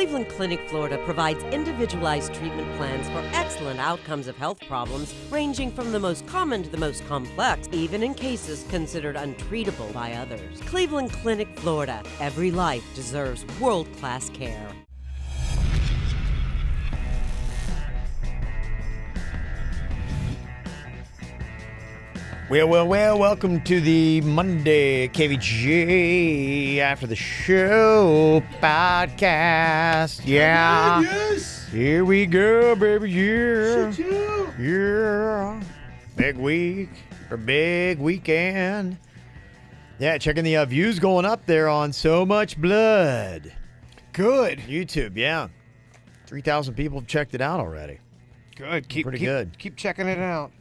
Cleveland Clinic, Florida provides individualized treatment plans for excellent outcomes of health problems ranging from the most common to the most complex, even in cases considered untreatable by others. Cleveland Clinic, Florida. Every life deserves world-class care. Well, welcome to the Monday KVJ After the Show podcast. Yeah. Yes. Here we go, baby. Yeah. Shit, yeah. Yeah. Big week or big weekend. Yeah, checking the views going up there on So Much Blood. Good. YouTube, yeah. 3,000 people have checked it out already. Good. Pretty good. Keep checking it out.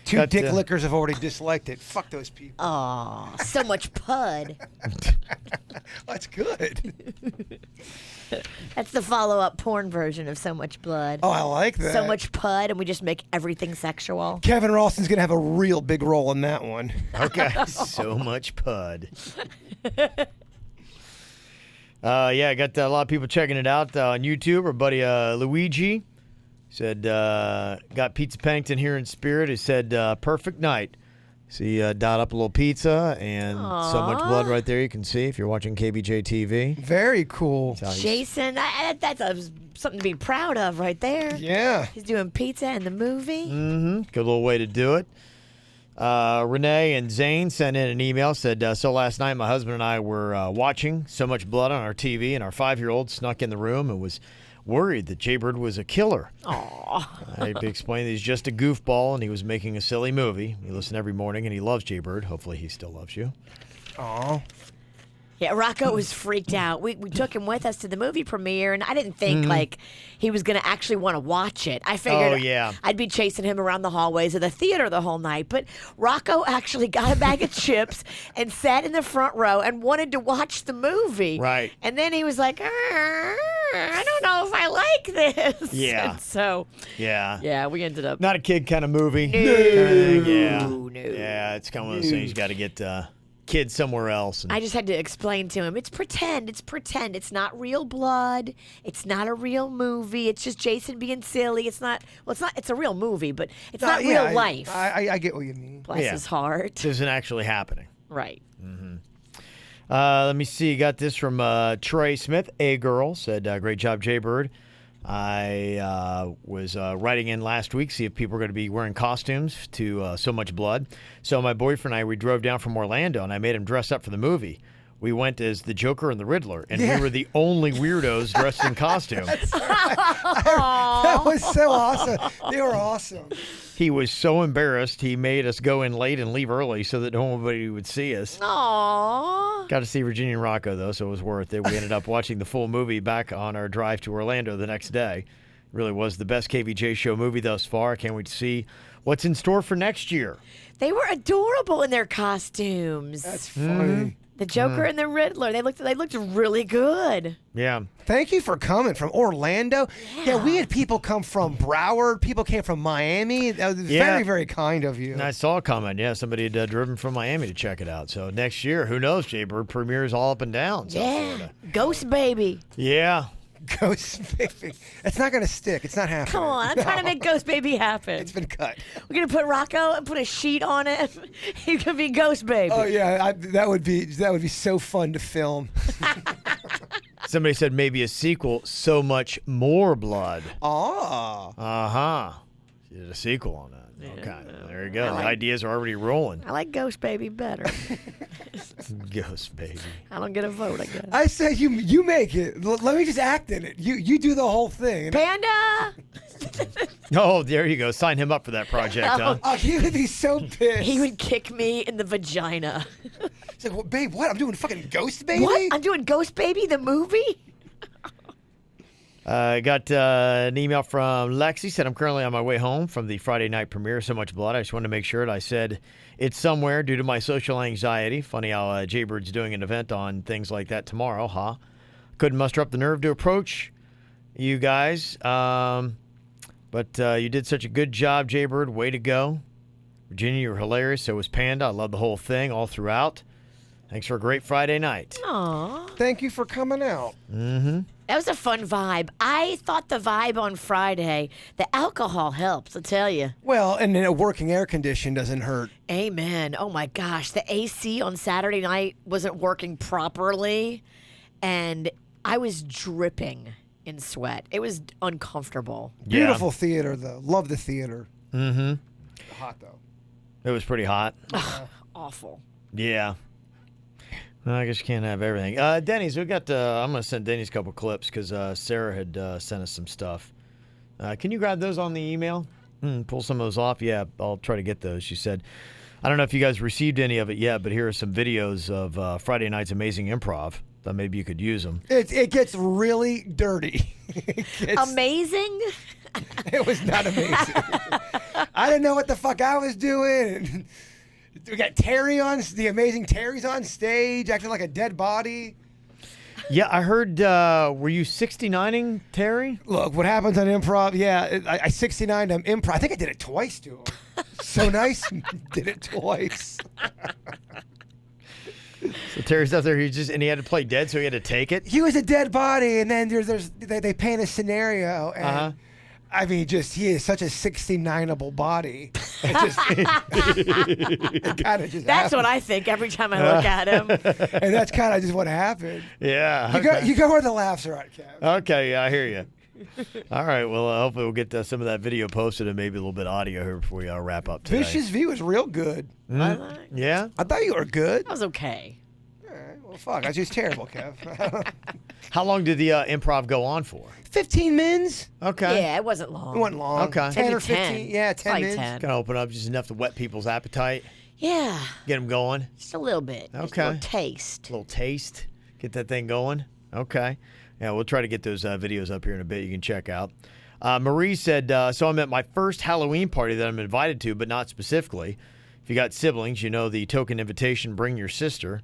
Two Got, dick lickers have already disliked it. Fuck those people. Aw, so much pud. That's good. That's the follow-up porn version of So Much Blood. Oh, I like that. So much pud, and we just make everything sexual. Kevin Ralston's going to have a real big role in that one. Okay. So much pud. Yeah, I got a lot of people checking it out on YouTube. Our buddy Luigi said, got Pizza Pankton here in spirit. He said, perfect night. See, dialed up a little pizza and so much blood right there. You can see if you're watching KVJ TV. Very cool. Jason, that's something to be proud of right there. Yeah. He's doing pizza in the movie. Mm-hmm. Good little way to do it. Renee and Zane sent in an email, said, so last night my husband and I were watching So Much Blood on our TV, and our 5-year-old snuck in the room and was worried that Jaybird was a killer. Aww. I explained that he's just a goofball and he was making a silly movie. We listen every morning and he loves Jaybird. Hopefully he still loves you. Aw. Yeah, Rocco was freaked out. We took him with us to the movie premiere, and I didn't think like he was going to actually want to watch it. I figured I'd be chasing him around the hallways of the theater the whole night. But Rocco actually got a bag of chips and sat in the front row and wanted to watch the movie. Right. And then he was like, I don't know if I like this. Yeah. And so, Yeah. we ended up. Not a kid kind of movie. No. Yeah. No. Yeah, it's kind of one of those things you got to get kids somewhere else. And I just had to explain to him, it's pretend. It's not real blood. It's not a real movie. It's just Jason being silly. It's a real movie, but it's not real life. I get what you mean. Bless his heart. this isn't actually happening. Right. Let me see. Got this from Trey Smith. A girl said, great job, Jaybird. I was writing in last week, see if people were going to be wearing costumes to So Much Blood. So my boyfriend and I, we drove down from Orlando, and I made him dress up for the movie. We went as the Joker and the Riddler, and we were the only weirdos dressed in costume. That was so awesome. They were awesome. He was so embarrassed, he made us go in late and leave early so that nobody would see us. Aww. Got to see Virginia and Rocco, though, so it was worth it. We ended up watching the full movie back on our drive to Orlando the next day. It really was the best KVJ show movie thus far. I can't wait to see what's in store for next year. They were adorable in their costumes. That's funny. The Joker and the Riddler. They looked really good. Yeah. Thank you for coming from Orlando. Yeah, we had people come from Broward. People came from Miami. That was very, very kind of you. And I saw a comment. Yeah, somebody had driven from Miami to check it out. So next year, who knows, Jaybird premieres all up and down South Florida. Ghost Baby. Yeah. Ghost Baby. It's not going to stick. It's not happening. Come on, I'm trying to make Ghost Baby happen. It's been cut. We're going to put Rocco and put a sheet on it. He's going to be Ghost Baby. Oh, yeah. That would be so fun to film. Somebody said maybe a sequel, So Much More Blood. Oh. Uh-huh. You did a sequel on that. Okay, there you go. The ideas are already rolling. I like Ghost Baby better. Ghost Baby. I don't get a vote, I guess. I said you make it. Let me just act in it. You do the whole thing. Panda! Oh, there you go. Sign him up for that project, huh? Oh, he would be so pissed. He would kick me in the vagina. He's like, well, babe, what? I'm doing fucking Ghost Baby? What? I'm doing Ghost Baby, the movie? I got an email from Lexi. Said, I'm currently on my way home from the Friday night premiere of So Much Blood. I just wanted to make sure that I said it's somewhere due to my social anxiety. Funny how Jaybird's doing an event on things like that tomorrow, huh? Couldn't muster up the nerve to approach you guys. But you did such a good job, Jaybird. Way to go. Virginia, you were hilarious. So was Panda. I love the whole thing all throughout. Thanks for a great Friday night. Aww. Thank you for coming out. Mm-hmm. That was a fun vibe. I thought the vibe on Friday, the alcohol helps, I'll tell you. Well, and then a working air condition doesn't hurt. Amen. Oh my gosh, the AC on Saturday night wasn't working properly, and I was dripping in sweat. It was uncomfortable. Yeah. Beautiful theater, though. Love the theater. Mm-hmm. Hot, though. It was pretty hot. Awful. Yeah. Well, I guess you can't have everything. Denny's, we got. I'm going to send Denny's a couple clips because Sarah had sent us some stuff. Can you grab those on the email? Pull some of those off? Yeah, I'll try to get those. She said, I don't know if you guys received any of it yet, but here are some videos of Friday night's amazing improv. Thought maybe you could use them. It gets really dirty. Amazing? It was not amazing. I didn't know what the fuck I was doing. We got Terry the amazing Terry's on stage acting like a dead body. Yeah, I heard, were you 69ing Terry? Look, what happens on improv, yeah, I 69'd him improv. I think I did it twice to him. So nice, did it twice. So Terry's out there, and he had to play dead, so he had to take it? He was a dead body, and then they paint a scenario, and I mean, he is such a 69able body. It kind of just That's happened. what I think every time I look at him. And that's kind of just what happened. Yeah. You go where the laughs are at, Kev. Okay, yeah, I hear you. All right, well, hopefully we'll get some of that video posted and maybe a little bit of audio here before we wrap up today. Vicious V was real good. Yeah? I thought you were good. That was okay. All right, well, fuck. I was just terrible, Kev. How long did the improv go on for? 15 mins. Okay. Yeah, it wasn't long. It wasn't long. Okay. 10 or Maybe 15. 10. Yeah, 10 Like mins. 10. Kind of open up just enough to whet people's appetite, Yeah, get them going. just a little bit. Just Okay. a little taste. A little taste, get that thing going. Okay. Yeah, we'll try to get those videos up here in a bit you can check out. Marie said, so I'm at my first Halloween party that I'm invited to, but not specifically. If you got siblings, you know the token invitation, bring your sister.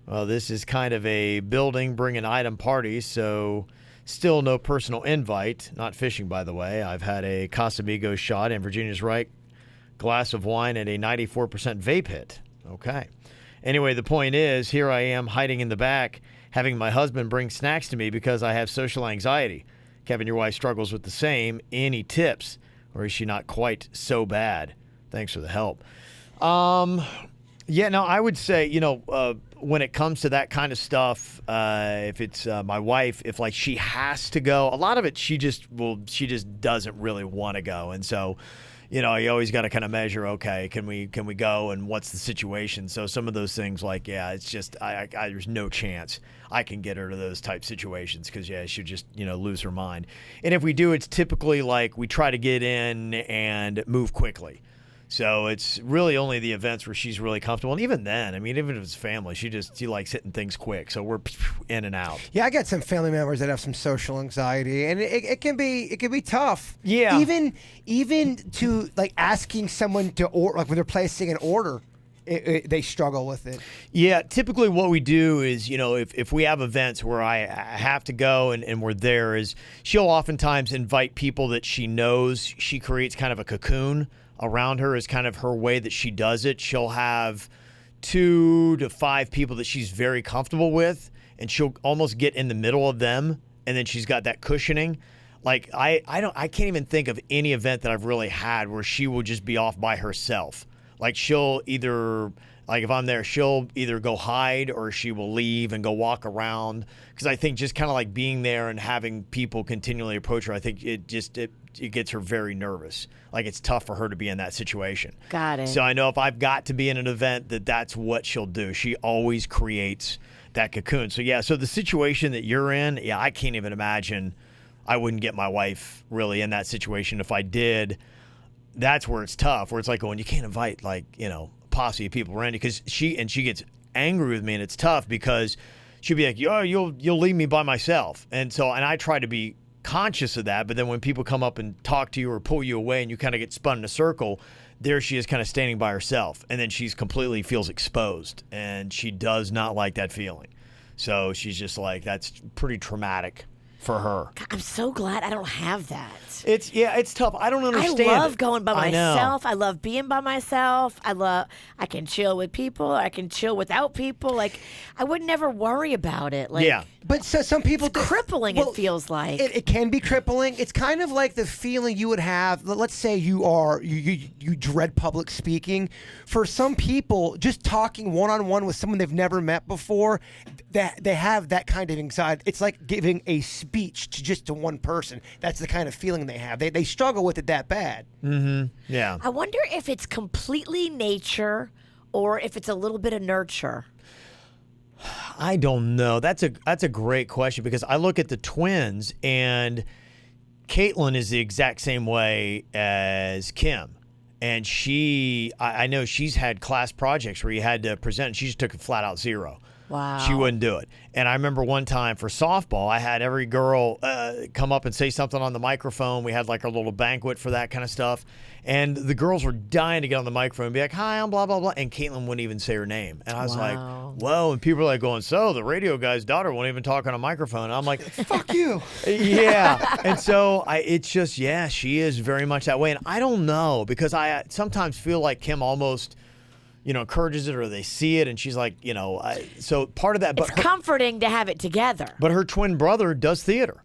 Well, this is kind of a building, bring an item party, so still no personal invite. Not fishing, by the way. I've had a Casamigos shot and Virginia's right glass of wine and a 94% vape hit. Okay. Anyway, the point is, here I am hiding in the back, having my husband bring snacks to me because I have social anxiety. Kevin, your wife struggles with the same. Any tips? Or is she not quite so bad? Thanks for the help. Yeah, no, I would say, when it comes to that kind of stuff, if it's my wife, if like she has to go, a lot of it she just doesn't really want to go, and so, you always got to kind of measure. Okay, can we go, and what's the situation? So some of those things, like, yeah, it's just I there's no chance I can get her to those type situations because she'll just lose her mind. And if we do, it's typically like we try to get in and move quickly. So it's really only the events where she's really comfortable. And even then, I mean, even if it's family, she likes hitting things quick. So we're in and out. Yeah, I got some family members that have some social anxiety, and it can be tough. Yeah. Even to like asking someone to order, like when they're placing an order, they struggle with it. Yeah, typically what we do is, if we have events where I have to go and we're there, is she'll oftentimes invite people that she knows. She creates kind of a cocoon around her, is kind of her way that she does it. She'll have 2 to 5 people that she's very comfortable with, and she'll almost get in the middle of them, and then she's got that cushioning. Like I can't even think of any event that I've really had where she will just be off by herself. Like she'll either, like if I'm there, she'll either go hide or she will leave and go walk around. Because I think just kind of like being there and having people continually approach her, I think it gets her very nervous. Like it's tough for her to be in that situation. Got it. So I know if I've got to be in an event, that's what she'll do. She always creates that cocoon. So yeah, so the situation that you're in, yeah, I can't even imagine. I wouldn't get my wife really in that situation. If I did, that's where it's tough, where it's like, you can't invite a posse of people around you, because she gets angry with me, and it's tough because she'll be like, you'll leave me by myself. And I try to be conscious of that, but then when people come up and talk to you or pull you away and you kind of get spun in a circle, there she is kind of standing by herself, and then she's completely feels exposed, and she does not like that feeling. So she's just like, that's pretty traumatic for her. God, I'm so glad I don't have that. It's tough. I don't understand. I love going by I know. myself. I love being by myself. I can chill with people. I can chill without people. Like, I would never worry about it. Like, Yeah. But so some people it's crippling. It feels like it can be crippling. It's kind of like the feeling you would have. Let's say you dread public speaking. For some people, just talking one-on-one with someone they've never met before, that they have that kind of anxiety. It's like giving a speech to one person. That's the kind of feeling they have. They struggle with it that bad. Mm-hmm. Yeah. I wonder if it's completely nature or if it's a little bit of nurture. I don't know. That's a great question because I look at the twins and Caitlin is the exact same way as Kim. And I know she's had class projects where you had to present and she just took a flat out 0. Wow. She wouldn't do it. And I remember one time for softball, I had every girl come up and say something on the microphone. We had like a little banquet for that kind of stuff. And the girls were dying to get on the microphone and be like, hi, I'm blah, blah, blah. And Caitlin wouldn't even say her name. And I was like, whoa. And people were like going, so the radio guy's daughter won't even talk on a microphone. I'm like, fuck you. Yeah. And so it's just, she is very much that way. And I don't know because I sometimes feel like Kim almost encourages it or they see it and she's like, so part of that. But it's comforting to have it together. But her twin brother does theater.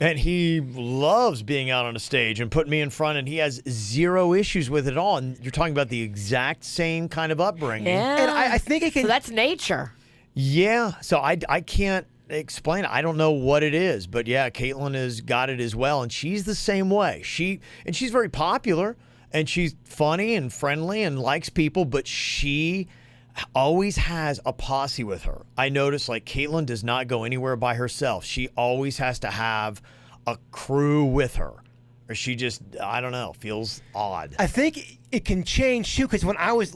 And he loves being out on a stage and putting me in front and he has 0 issues with it all. And you're talking about the exact same kind of upbringing. Yeah. And I think it can. So that's nature. Yeah. So I can't explain it. I don't know what it is. But yeah, Caitlin has got it as well. And she's the same way. She's very popular. And she's funny and friendly and likes people, but she always has a posse with her. I notice like Caitlin does not go anywhere by herself. She always has to have a crew with her. Or she just, I don't know, feels odd. I think it can change too, because when I was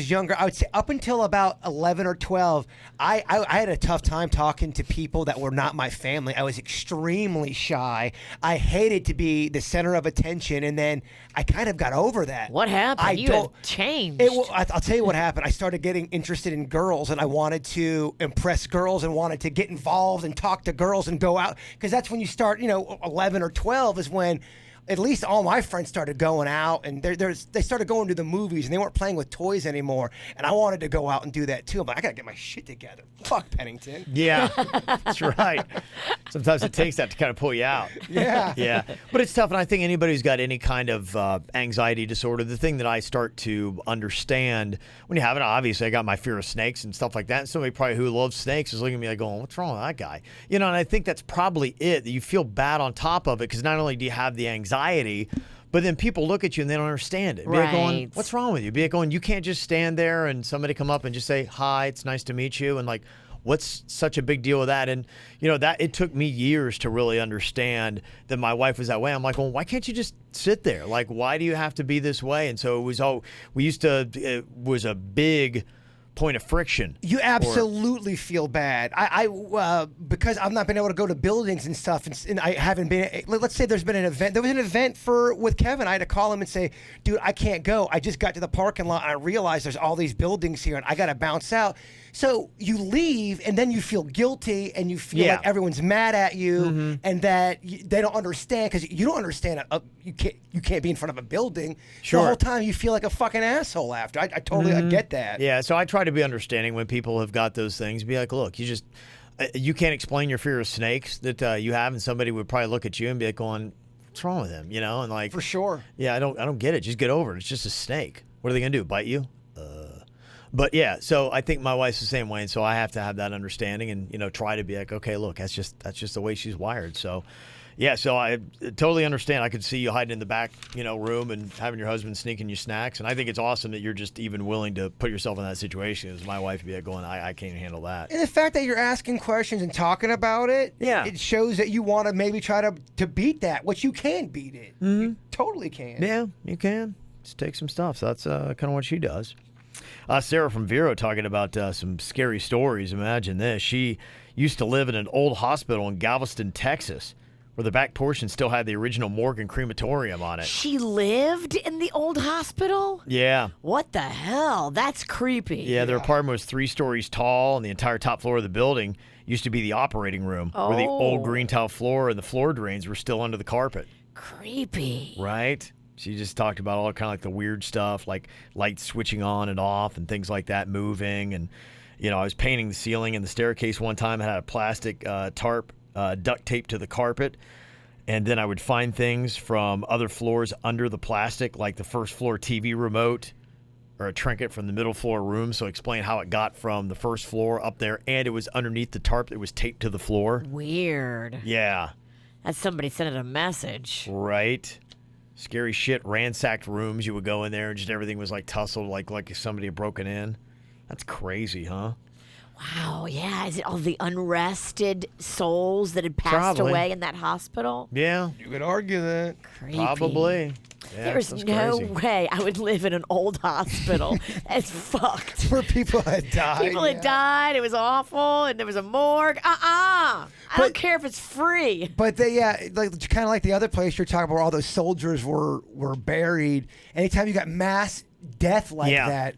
younger, I would say up until about 11 or 12, I had a tough time talking to people that were not my family. I was extremely shy. I hated to be the center of attention, and then I kind of got over that. What happened? You have changed. I'll tell you what happened. I started getting interested in girls, and I wanted to impress girls and wanted to get involved and talk to girls and go out, because that's when you start, 11 or 12 is when at least all my friends started going out and they started going to the movies and they weren't playing with toys anymore. And I wanted to go out and do that too. I'm like, I got to get my shit together. Fuck Pennington. Yeah, that's right. Sometimes it takes that to kind of pull you out. Yeah. Yeah. But it's tough. And I think anybody who's got any kind of anxiety disorder, the thing that I start to understand when you have it, obviously I got my fear of snakes and stuff like that. And somebody probably who loves snakes is looking at me like going, what's wrong with that guy? And I think that's probably it, that you feel bad on top of it because not only do you have the anxiety, but then people look at you and they don't understand it. Be like going, what's wrong with you? Be like going, you can't just stand there and somebody come up and just say, hi, it's nice to meet you. And like, what's such a big deal with that? And, that it took me years to really understand that my wife was that way. I'm like, well, why can't you just sit there? Like, why do you have to be this way? And so it was a big point of friction. You absolutely feel bad. I because I've not been able to go to buildings and stuff, and I haven't been. Let's say there's been an event. There was an event with Kevin. I had to call him and say, dude, I can't go. I just got to the parking lot and I realized there's all these buildings here and I got to bounce out. So you leave and then you feel guilty and you feel like everyone's mad at you and that they don't understand, because you don't understand. You can't be in front of a building. Sure. The whole time you feel like a fucking asshole after. I totally I get that. Yeah, so I try to be understanding when people have got those things. Be like, look, you can't explain your fear of snakes that you have, and somebody would probably look at you and be like going, what's wrong with him? And like, for sure. Yeah, I don't get it. Just get over it. It's just a snake. What are they gonna do? Bite you? But yeah, so I think my wife's the same way, and so I have to have that understanding and try to be like, okay, look, that's just the way she's wired. So yeah, so I totally understand. I could see you hiding in the back, room and having your husband sneaking you snacks, and I think it's awesome that you're just even willing to put yourself in that situation. As my wife would be like going, I can't handle that. And the fact that you're asking questions and talking about it, it shows that you want to maybe try to beat that, which you can beat it. Mm-hmm. You totally can. Yeah, you can. Just take some stuff. So that's kind of what she does. Sarah from Vero talking about some scary stories. Imagine this. She used to live in an old hospital in Galveston, Texas, where where the back portion still had the original morgue and crematorium on it. She lived in the old hospital? Yeah. What the hell? That's creepy. Yeah, their apartment was 3 stories tall, and the entire top floor of the building used to be the operating room, where the old green tile floor and the floor drains were still under the carpet. Creepy. Right? She just talked about all kind of like the weird stuff, like lights switching on and off and things like that moving. And, I was painting the ceiling and the staircase one time. I had a plastic tarp duct taped to the carpet. And then I would find things from other floors under the plastic, like the first floor TV remote or a trinket from the middle floor room. So explain how it got from the first floor up there. And it was underneath the tarp that was taped to the floor. Weird. Yeah. That's somebody sending a message. Right. Scary shit. Ransacked rooms. You would go in there and just everything was like tussled, like somebody had broken in. That's crazy, huh? Wow, yeah. Is it all the unrested souls that had passed away in that hospital? Yeah. You could argue that. Creepy. Probably. Yeah, There's no way I would live in an old hospital. That's fucked. Where people had died. People had died. It was awful, and there was a morgue. I don't care if it's free. But they, kind of like the other place you're talking about, where all those soldiers were buried. Anytime you got mass death like that,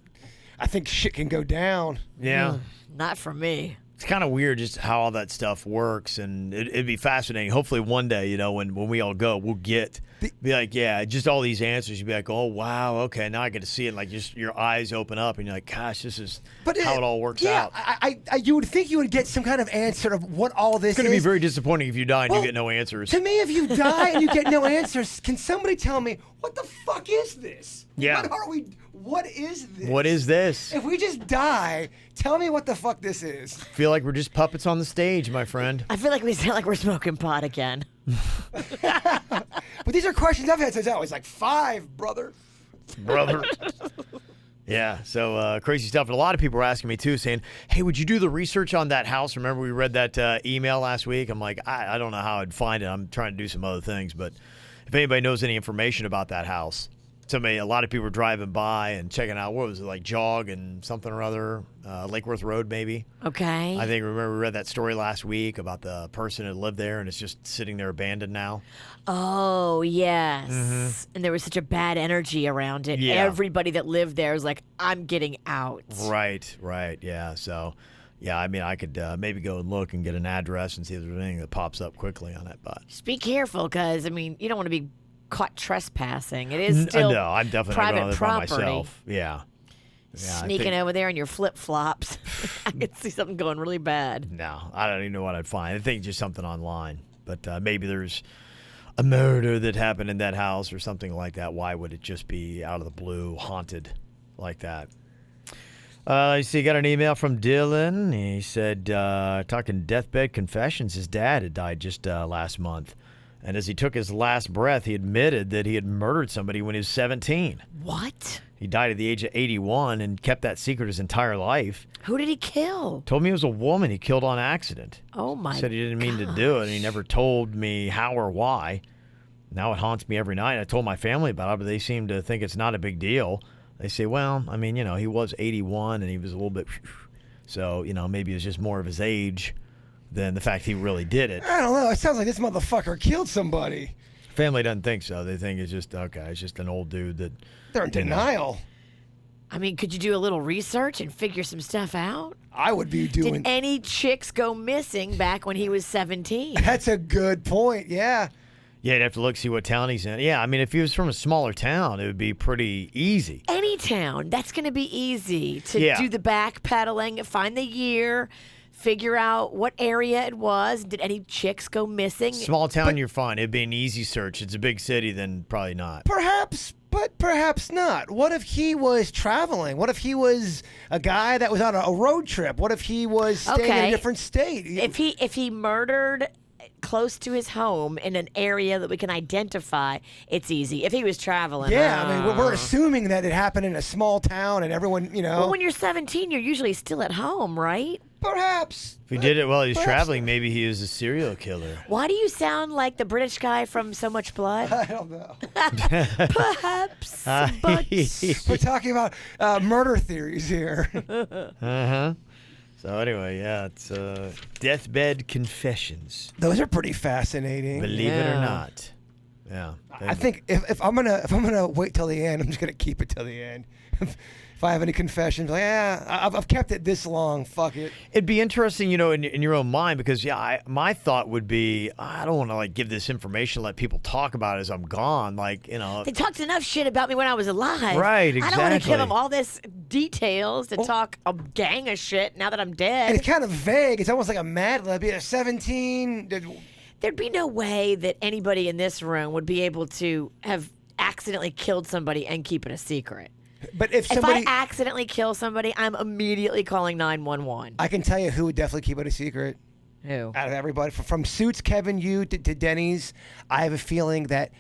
I think shit can go down. Yeah. Not for me. It's kind of weird just how all that stuff works, and it'd be fascinating. Hopefully one day, when we all go, we'll be like, just all these answers. You'd be like, oh, wow, okay, now I get to see it. Like, just your eyes open up, and you're like, gosh, this is how it all works out. You would think you would get some kind of answer of what all this is. It's going to be very disappointing if you die and you get no answers. To me, if you die and you get no answers, can somebody tell me, what the fuck is this? Yeah. What is this? What is this? If we just die, tell me what the fuck this is. Feel like we're just puppets on the stage, my friend. I feel like we sound like we're smoking pot again. But these are questions I've had since I was like 5, brother. Yeah, so crazy stuff. And a lot of people were asking me, too, saying, hey, would you do the research on that house? Remember we read that email last week? I'm like, I don't know how I'd find it. I'm trying to do some other things. But if anybody knows any information about that house, a lot of people were driving by and checking out, what was it, like Jog and something or other, Lake Worth Road maybe. Okay. Remember we read that story last week about the person that lived there and it's just sitting there abandoned now. Oh, yes. Mm-hmm. And there was such a bad energy around it. Yeah. Everybody that lived there was like, I'm getting out. Right, yeah. So, I could maybe go and look and get an address and see if there's anything that pops up quickly on that. But just be careful because, you don't want to be caught trespassing. It is still no, I'm definitely private not going to property. by myself. Yeah, sneaking over there in your flip-flops. I could see something going really bad. No, I don't even know what I'd find. I think just something online. But maybe there's a murder that happened in that house or something like that. Why would it just be out of the blue, haunted like that? You see, got an email from Dylan. He said, talking deathbed confessions, his dad had died just last month. And as he took his last breath, he admitted that he had murdered somebody when he was 17. What? He died at the age of 81 and kept that secret his entire life. Who did he kill? Told me it was a woman he killed on accident. Oh, my God. Said he didn't mean to do it, and he never told me how or why. Now it haunts me every night. I told my family about it, but they seem to think it's not a big deal. They say, well, he was 81, and he was a little bit... So, maybe it was just more of his age than the fact he really did it. I don't know. It sounds like this motherfucker killed somebody. Family doesn't think so. They think it's just, it's just an old dude that... They're in denial. Could you do a little research and figure some stuff out? I would be doing... Did any chicks go missing back when he was 17? That's a good point, yeah. Yeah, you'd have to look, see what town he's in. Yeah, if he was from a smaller town, it would be pretty easy. Any town. That's going to be easy to do the backpedaling, find the year... Figure out what area it was. Did any chicks go missing? Small town, you're fine. It'd be an easy search. It's a big city, then probably not. Perhaps, but perhaps not. What if he was traveling? What if he was a guy that was on a road trip? What if he was staying in a different state? If he murdered close to his home in an area that we can identify, it's easy. If he was traveling. Yeah, we're assuming that it happened in a small town and everyone, Well, when you're 17, you're usually still at home, right? Perhaps. If he did it while he was traveling, maybe he was a serial killer. Why do you sound like the British guy from So Much Blood? I don't know. Perhaps, but... We're talking about murder theories here. Uh-huh. So anyway, yeah, it's deathbed confessions. Those are pretty fascinating. Believe it or not. Yeah. I think if I'm gonna wait till the end, I'm just gonna keep it till the end. If I have any confessions, like, I've kept it this long. Fuck it. It'd be interesting, in your own mind, because my thought would be, I don't want to give this information, let people talk about it as I'm gone. They talked enough shit about me when I was alive. Right, exactly. I don't want to give them all this details to talk a gang of shit now that I'm dead. And it's kind of vague. It's almost like a Mad Lib. 17. There'd be no way that anybody in this room would be able to have accidentally killed somebody and keep it a secret. But if I accidentally kill somebody, I'm immediately calling 911. I can tell you who would definitely keep it a secret. Who? Out of everybody. From Suits, Kevin, you, to Denny's, I have a feeling that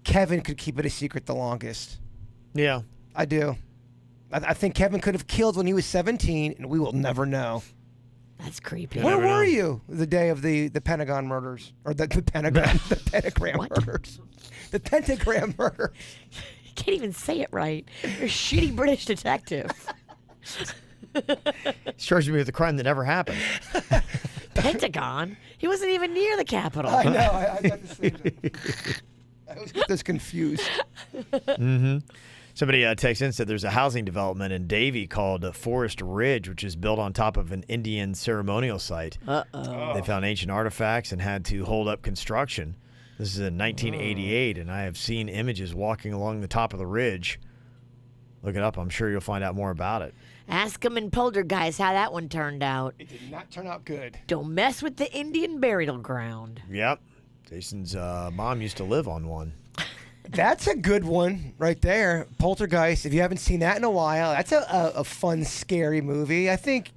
Kevin could keep it a secret the longest. Yeah. I do. I think Kevin could have killed when he was 17, and we will never know. That's creepy. Where were you the day of the Pentagon murders? Or the Pentagon, the pentagram murders. The pentagram murder. You can't even say it right. You're a shitty British detective. He's charging me with a crime that never happened. Pentagon? He wasn't even near the Capitol. I know. I got the same thing. I always get this confused. Mm-hmm. Somebody texted in and said there's a housing development in Davie called Forest Ridge, which is built on top of an Indian ceremonial site. Uh-oh. They found ancient artifacts and had to hold up construction. This is in 1988, and I have seen images walking along the top of the ridge. Look it up. I'm sure you'll find out more about it. Ask him in Poltergeist how that one turned out. It did not turn out good. Don't mess with the Indian burial ground. Yep. Jason's mom used to live on one. That's a good one right there. Poltergeist. If you haven't seen that in a while, that's a fun, scary movie. I think.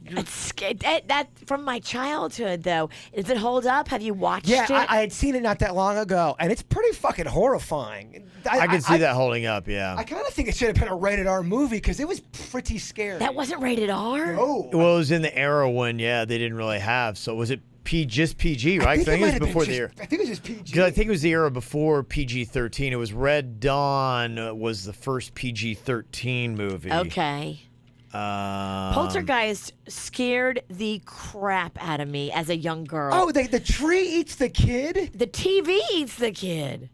That from my childhood, though. Does it hold up? Have you watched it? Yeah, I had seen it not that long ago, and it's pretty fucking horrifying. I can see that holding up, yeah. I kind of think it should have been a rated R movie because it was pretty scary. That wasn't rated R? No. Well, it was in the era when, they didn't really have. So was it just PG, right? I think it was before the era. I think it was just PG. Because I think it was the era before PG-13. It was Red Dawn was the first PG-13 movie. Okay. Poltergeist scared the crap out of me as a young girl. Oh, the tree eats the kid? The TV eats the kid.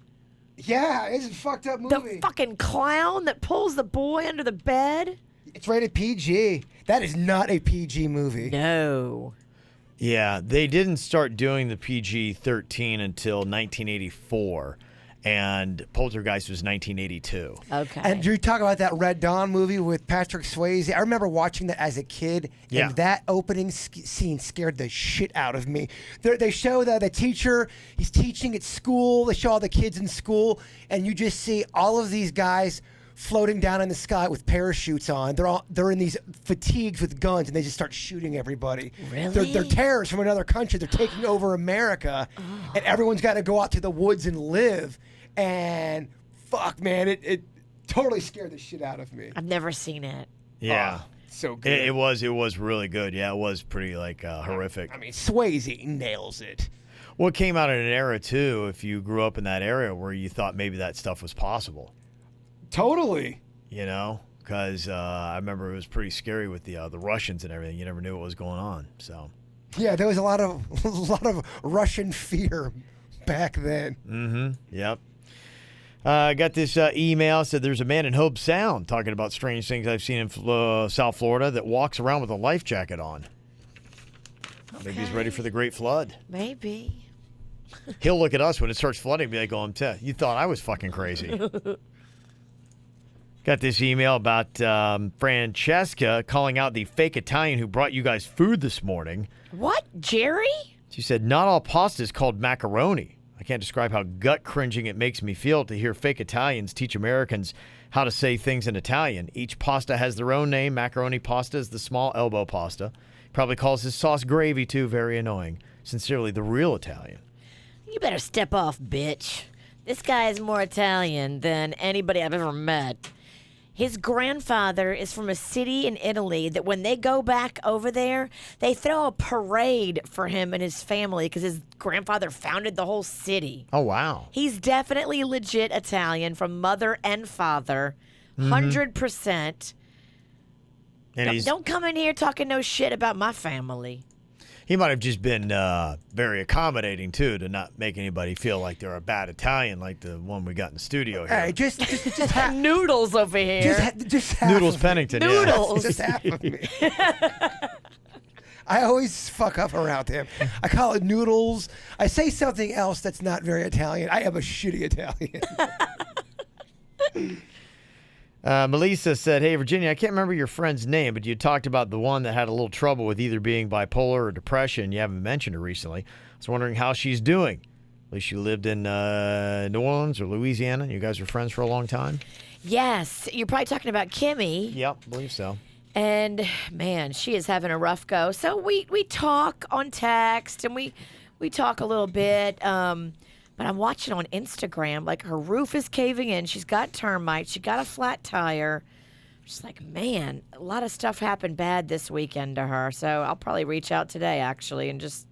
Yeah, it's a fucked up movie. The fucking clown that pulls the boy under the bed. It's rated PG. That is not a PG movie. No. Yeah, they didn't start doing the PG-13 until 1984, and Poltergeist was 1982. Okay. And you talk about that Red Dawn movie with Patrick Swayze. I remember watching that as a kid, and that opening scene scared the shit out of me. They show the teacher, he's teaching at school. They show all the kids in school, and you just see all of these guys floating down in the sky with parachutes on. They're in these fatigues with guns, and they just start shooting everybody. Really? They're terrorists from another country. They're taking over America, and everyone's got to go out to the woods and live. And fuck, man, it totally scared the shit out of me. I've never seen it. Yeah. So good. It was really good. Yeah, it was pretty horrific. I mean, Swayze nails it. Well, it came out in an era too, if you grew up in that area, where you thought maybe that stuff was possible. Totally. Because I remember it was pretty scary with the Russians and everything. You never knew what was going on. So. Yeah, there was a lot of Russian fear back then. Mm-hmm. Yep. I got this email. Said there's a man in Hope Sound talking about strange things I've seen in South Florida that walks around with a life jacket on. Okay. Maybe he's ready for the Great Flood. Maybe. He'll look at us when it starts flooding and be like, you thought I was fucking crazy. Got this email about Francesca calling out the fake Italian who brought you guys food this morning. What, Jerry? She said, not all pasta is called macaroni. I can't describe how gut-cringing it makes me feel to hear fake Italians teach Americans how to say things in Italian. Each pasta has their own name. Macaroni pasta is the small elbow pasta. Probably calls his sauce gravy, too. Very annoying. Sincerely, the real Italian. You better step off, bitch. This guy is more Italian than anybody I've ever met. His grandfather is from a city in Italy that when they go back over there, they throw a parade for him and his family because his grandfather founded the whole city. Oh, wow. He's definitely legit Italian from mother and father, 100%. And don't come in here talking no shit about my family. He might have just been very accommodating, too, to not make anybody feel like they're a bad Italian like the one we got in the studio here. Hey, just Noodles over here. Just Noodles Pennington. Noodles. Just half of me. I always fuck up around him. I call it noodles. I say something else that's not very Italian. I am a shitty Italian. Melissa said, hey, Virginia, I can't remember your friend's name, but you talked about the one that had a little trouble with either being bipolar or depression. You haven't mentioned her recently. I was wondering how she's doing. At least she lived in New Orleans or Louisiana. You guys were friends for a long time? Yes. You're probably talking about Kimmy. Yep, I believe so. And, man, she is having a rough go. So we talk on text, and we talk a little bit. But I'm watching on Instagram, like her roof is caving in. She's got termites. She got a flat tire. Just like, man, a lot of stuff happened bad this weekend to her. So I'll probably reach out today, actually, and just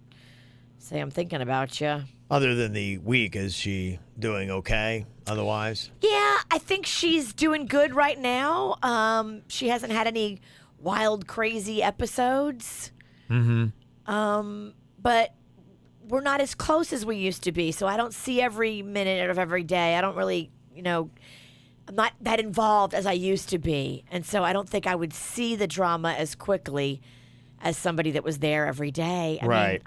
say I'm thinking about you. Other than the week, is she doing okay otherwise? Yeah, I think she's doing good right now. She hasn't had any wild, crazy episodes. Mm-hmm. But we're not as close as we used to be, so I don't see every minute of every day. I don't really, I'm not that involved as I used to be. And so I don't think I would see the drama as quickly as somebody that was there every day. I mean,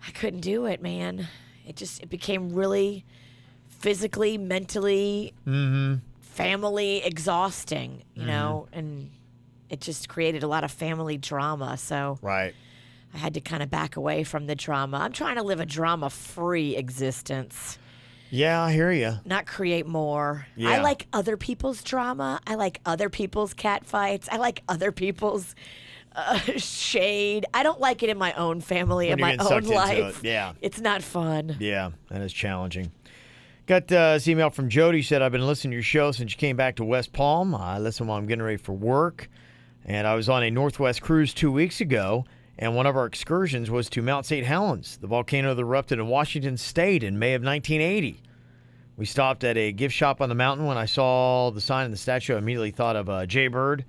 I couldn't do it, man. It became really physically, mentally, family exhausting, you know, and it just created a lot of family drama. So Right. I had to kind of back away from the drama. I'm trying to live a drama-free existence. Yeah, I hear you. Not create more. Yeah. I like other people's drama. I like other people's catfights. I like other people's shade. I don't like it in my own family, When in you're my getting own sucked into life. it, yeah. It's not fun. Yeah, that is challenging. Got this email from Jody. Said, I've been listening to your show since you came back to West Palm. I listen while I'm getting ready for work. And I was on a Northwest cruise 2 weeks ago. And one of our excursions was to Mount St. Helens, the volcano that erupted in Washington State in May of 1980. We stopped at a gift shop on the mountain. When I saw the sign and the statue, I immediately thought of Jaybird.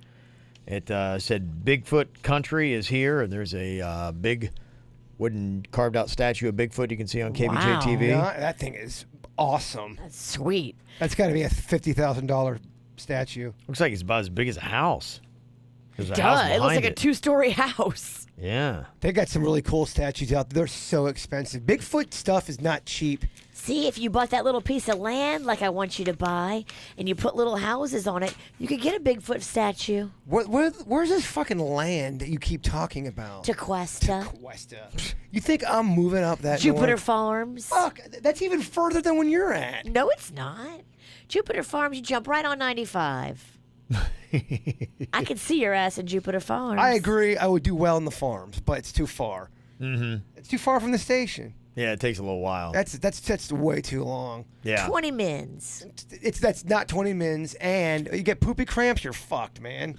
It said Bigfoot Country is here, and there's a big wooden carved-out statue of Bigfoot you can see on KVJ Wow. TV. Yeah, that thing is awesome. That's sweet. That's got to be a $50,000 statue. Looks like it's about as big as a house. There's a Duh, house it looks behind like a two-story house. Yeah. They got some really cool statues out there. They're so expensive. Bigfoot stuff is not cheap. See, if you bought that little piece of land like I want you to buy, and you put little houses on it, you could get a Bigfoot statue. Where's this fucking land that you keep talking about? Tequesta. Tequesta. You think I'm moving up that Jupiter north? Farms. Fuck, that's even further than when you're at. No, it's not. Jupiter Farms, you jump right on 95. I could see your ass in Jupiter Farms. I agree. I would do well in the farms, but it's too far. Mm-hmm. It's too far from the station. Yeah, it takes a little while. That's way too long. Yeah. 20 mins. That's not 20 mins, and you get poopy cramps, you're fucked, man.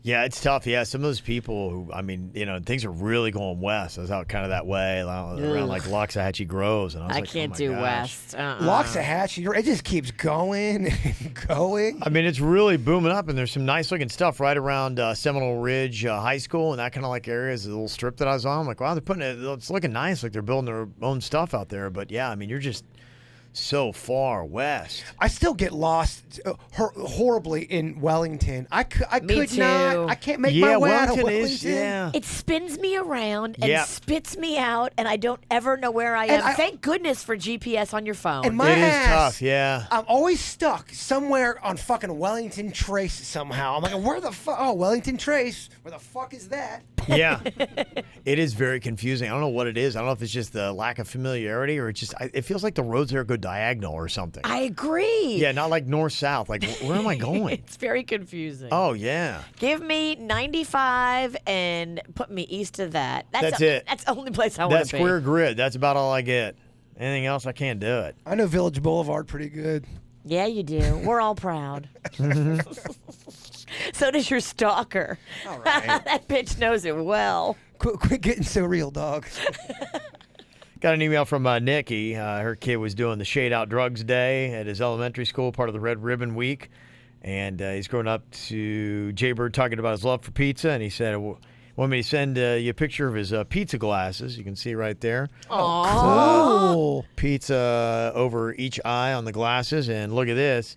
Yeah, it's tough. Yeah, some of those people who, I mean, things are really going west. I was out kind of that way around like Loxahatchee Groves, and I was like, can't oh my do gosh. west. Loxahatchee, it just keeps going and going. I mean, it's really booming up, and there's some nice looking stuff right around Seminole Ridge High School and that kind of like area is a little strip that I was on. I'm like, wow, they're putting it. It's looking nice, like they're building their own stuff out there. But yeah, I mean, you're just so far west. I still get lost horribly in Wellington. I Me could too. not. I can't make my way out of Wellington Wellington. is, yeah. It spins me around and Yep. spits me out, and I don't ever know where I am. And Thank goodness for GPS on your phone. And my It is ass, tough, yeah. I'm always stuck somewhere on fucking Wellington Trace somehow. I'm like, where the fuck? Oh, Wellington Trace. Where the fuck is that? Yeah. It is very confusing. I don't know what it is. I don't know if it's just the lack of familiarity or it feels like the roads there go diagonal or something. I agree. Yeah, not like north-south. Like, where am I going? It's very confusing. Oh, yeah. Give me 95 and put me east of that. That's it. That's the only place I want That to be. square grid, that's about all I get. Anything else, I can't do it. I know Village Boulevard pretty good. Yeah, you do. We're all proud. So does your stalker. All right. That bitch knows it well. Quit getting so real, dog. Got an email from Nikki. Her kid was doing the Shade Out Drugs Day at his elementary school, part of the Red Ribbon Week. And he's growing up to Jaybird talking about his love for pizza, and he said, want me to send you a picture of his pizza glasses. You can see right there. Oh, pizza over each eye on the glasses, and look at this.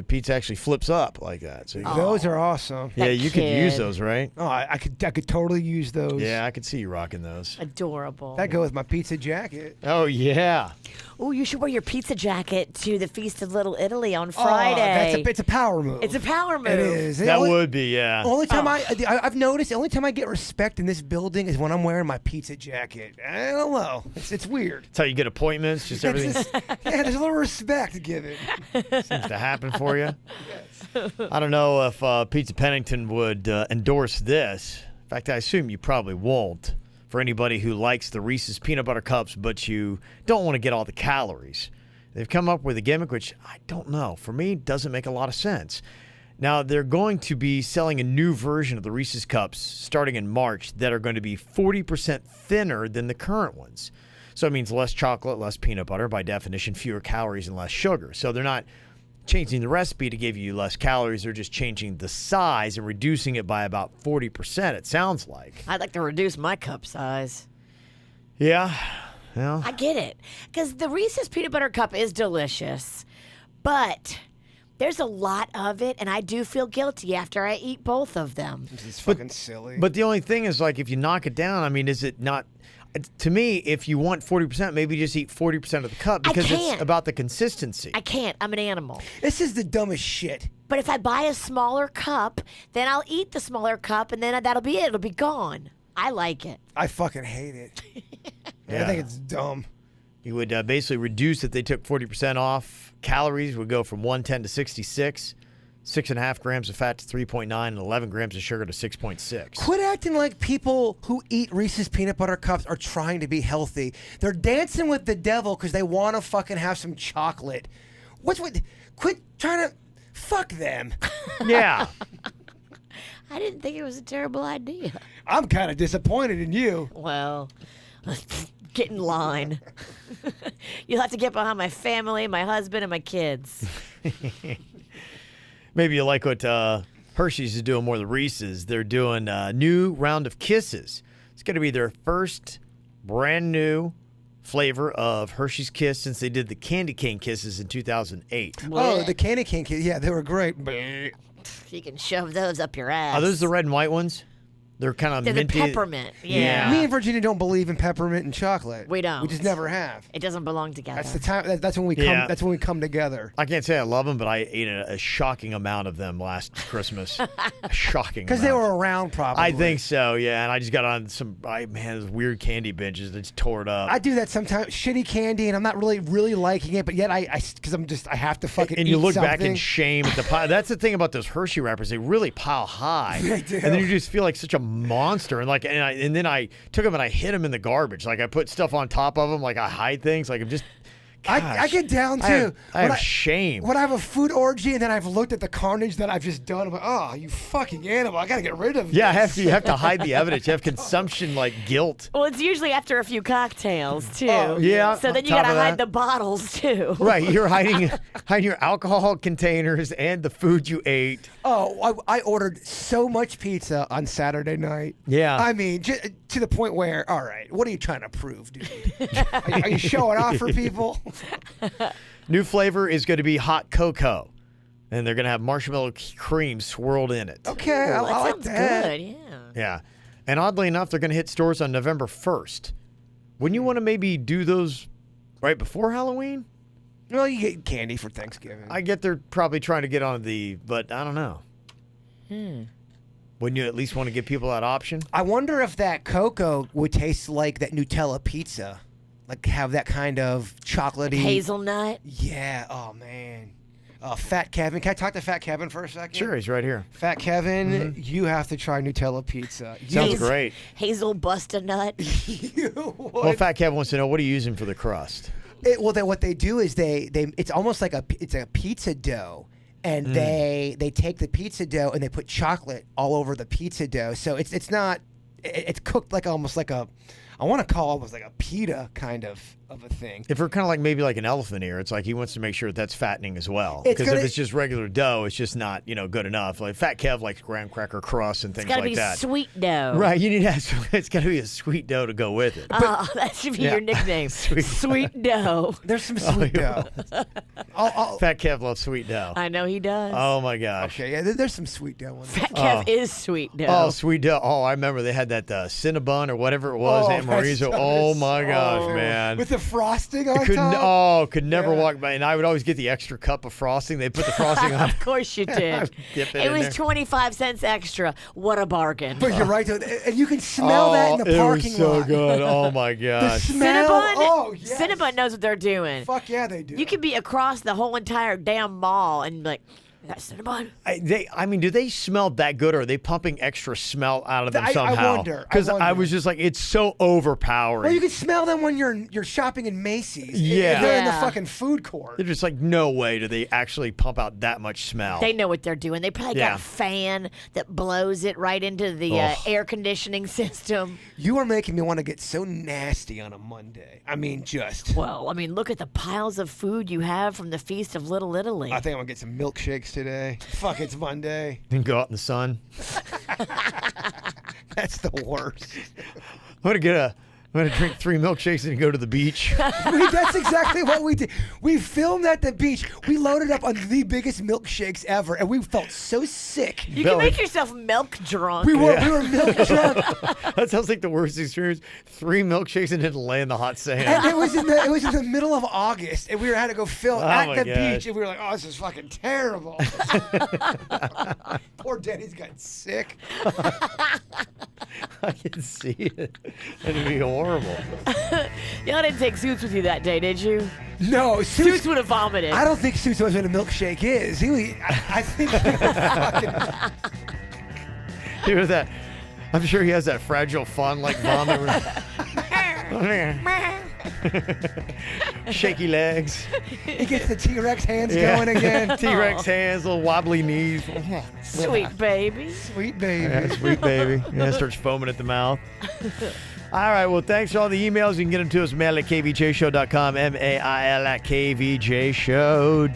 Pizza actually flips up like that. So those are awesome. Yeah, you could use those, right? Oh, I could totally use those. Yeah, I could see you rocking those. Adorable. That go with my pizza jacket. Oh, yeah. Oh, you should wear your pizza jacket to the Feast of Little Italy on Friday. It's a power move. It's a power move. It is. That would be, yeah. Only time I've noticed, the only time I get respect in this building is when I'm wearing my pizza jacket. I don't know. It's weird. That's how you get appointments, just everything Yeah, there's a little respect given. seems to happen for you. Yes. I don't know if Pizza Pennington would endorse this. In fact, I assume you probably won't. For anybody who likes the Reese's Peanut Butter Cups, but you don't want to get all the calories. They've come up with a gimmick, which I don't know. For me, doesn't make a lot of sense. Now, they're going to be selling a new version of the Reese's Cups starting in March that are going to be 40% thinner than the current ones. So it means less chocolate, less peanut butter, by definition, fewer calories and less sugar. So they're not changing the recipe to give you less calories. They're just changing the size and reducing it by about 40%, it sounds like. I'd like to reduce my cup size. Yeah. Well, I get it. Because the Reese's Peanut Butter Cup is delicious. But there's a lot of it, and I do feel guilty after I eat both of them. This is fucking silly. But the only thing is, like, if you knock it down, I mean, is it not... To me, if you want 40%, maybe just eat 40% of the cup because it's about the consistency. I can't. I'm an animal. This is the dumbest shit. But if I buy a smaller cup, then I'll eat the smaller cup, and then that'll be it. It'll be gone. I like it. I fucking hate it. Yeah. I think it's dumb. You would basically reduce if they took 40% off. Calories would go from 110 to 66. 6.5 grams of fat to 3.9 and 11 grams of sugar to 6.6. Quit acting like people who eat Reese's Peanut Butter Cups are trying to be healthy. They're dancing with the devil because they want to fucking have some chocolate. Quit trying to fuck them. Yeah. I didn't think it was a terrible idea. I'm kind of disappointed in you. Well, get in line. You'll have to get behind my family, my husband, and my kids. Maybe you like what Hershey's is doing more than Reese's. They're doing a new round of Kisses. It's going to be their first brand new flavor of Hershey's Kiss since they did the Candy Cane Kisses in 2008. Oh, the Candy Cane Kiss. Yeah, they were great. You can shove those up your ass. Are those the red and white ones? They're kind of minty. The peppermint. Yeah. Me and Virginia don't believe in peppermint and chocolate. We don't. We just never have. It doesn't belong together. That's the time. That's when we come. Yeah. That's when we come together. I can't say I love them, but I ate a shocking amount of them last Christmas. A shocking Because amount. they were around, probably. I think so, yeah. And I just got on those weird candy binges that just tore it up. I do that sometimes. Shitty candy, and I'm not really liking it, but yet I have to fucking. And you eat look something. back in shame at the pile. That's the thing about those Hershey wrappers; they really pile high. They do. And then you just feel like such a monster. And then I took them and I hid them in the garbage. Like I put stuff on top of them. Like I hide things. Like I'm just. Gosh, I get down too. I have shame. When I have a food orgy and then I've looked at the carnage that I've just done, I'm like, oh, you fucking animal! I gotta get rid of. Yeah, this. you have to hide the evidence. You have consumption guilt. Well, it's usually after a few cocktails too. Oh, yeah. So then you on top gotta of hide that. the bottles too. Right, you're hiding your alcohol containers and the food you ate. Oh, I ordered so much pizza on Saturday night. Yeah. I mean, to the point where, all right, what are you trying to prove, dude? Are you showing off for people? New flavor is going to be hot cocoa, and they're going to have marshmallow cream swirled in it. Okay, Ooh, I that like sounds that. good. Yeah. Yeah, and oddly enough, they're going to hit stores on November 1st. Wouldn't you want to maybe do those right before Halloween? Well, you get candy for Thanksgiving. I get they're probably trying to get on but I don't know. Wouldn't you at least want to give people that option? I wonder if that cocoa would taste like that Nutella pizza. Like have that kind of chocolatey Hazelnut. Yeah. Oh man. Fat Kevin. Can I talk to Fat Kevin for a second? Sure, he's right here. Fat Kevin, you have to try Nutella pizza. Sounds great. Hazel bust-a-nut. Well, Fat Kev wants to know, what are you using for the crust? What they do is it's almost like it's a pizza dough. And they take the pizza dough and they put chocolate all over the pizza dough. So it's cooked like almost like I want to call almost like a pita kind of of a thing. If we're kind of like maybe like an elephant ear, it's like he wants to make sure that's fattening as well. Because if it's just regular dough, it's just not good enough. Like Fat Kev likes graham cracker crust and things like that. It's got to be sweet dough. Right, it's got to be a sweet dough to go with it. That should be your nickname. Sweet dough. There's some sweet dough. Fat Kev loves sweet dough. I know he does. Oh my gosh. Okay, yeah, there's some sweet dough in there. Fat Kev is sweet dough. Oh, sweet dough. Oh, I remember they had that Cinnabon or whatever it was, Aunt Marie's. Oh my gosh, man. With the frosting on top? Could never walk by. And I would always get the extra cup of frosting. They put the frosting on. Of course you did. It was 25 cents extra. What a bargain. But you're right, and you can smell that in the parking lot. It was so good. Oh my gosh. The smell. Cinnabon, oh, yes. Cinnabon knows what they're doing. Fuck yeah, they do. You could be across the whole entire damn mall and be like, that's Cinnabon. Do they smell that good, or are they pumping extra smell out of them somehow? I wonder. Because I was just like, it's so overpowering. Well, you can smell them when you're shopping in Macy's. Yeah. They're in the fucking food court. They're just like, no way do they actually pump out that much smell. They know what they're doing. They probably got a fan that blows it right into the air conditioning system. You are making me want to get so nasty on a Monday. I mean, just. Well, look at the piles of food you have from the Feast of Little Italy. I think I'm going to get some milkshakes today. Fuck, it's Monday. Then go out in the sun. That's the worst. I'm gonna drink 3 milkshakes and go to the beach. That's exactly what we did. We filmed at the beach. We loaded up on the biggest milkshakes ever, and we felt so sick. You can make yourself milk drunk. We were milk drunk. That sounds like the worst experience. 3 milkshakes and then lay in the hot sand. And it was in the middle of August, and we had to go film at the beach, and we were like, "Oh, this is fucking terrible." Poor Denny's got sick. I can see it. It'd be horrible. Y'all didn't take Suits with you that day, did you? No, Suits would have vomited. I don't think Suits knows what a milkshake is. I think he was that. I'm sure he has that fragile fawn like vomit. Shaky legs. He gets the T-Rex hands going again. T-Rex hands, little wobbly knees. Sweet baby. Sweet baby. Yeah, sweet baby. Yeah, starts foaming at the mouth. All right, well, thanks for all the emails. You can get them to us, mail at kvjshow.com, mail at kvjshow.com.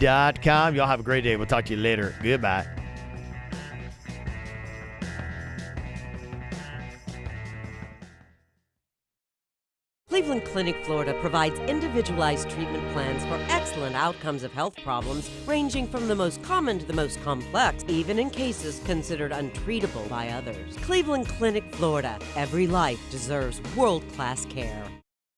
Y'all have a great day. We'll talk to you later. Goodbye. Cleveland Clinic, Florida provides individualized treatment plans for excellent outcomes of health problems ranging from the most common to the most complex, even in cases considered untreatable by others. Cleveland Clinic, Florida. Every life deserves world-class care.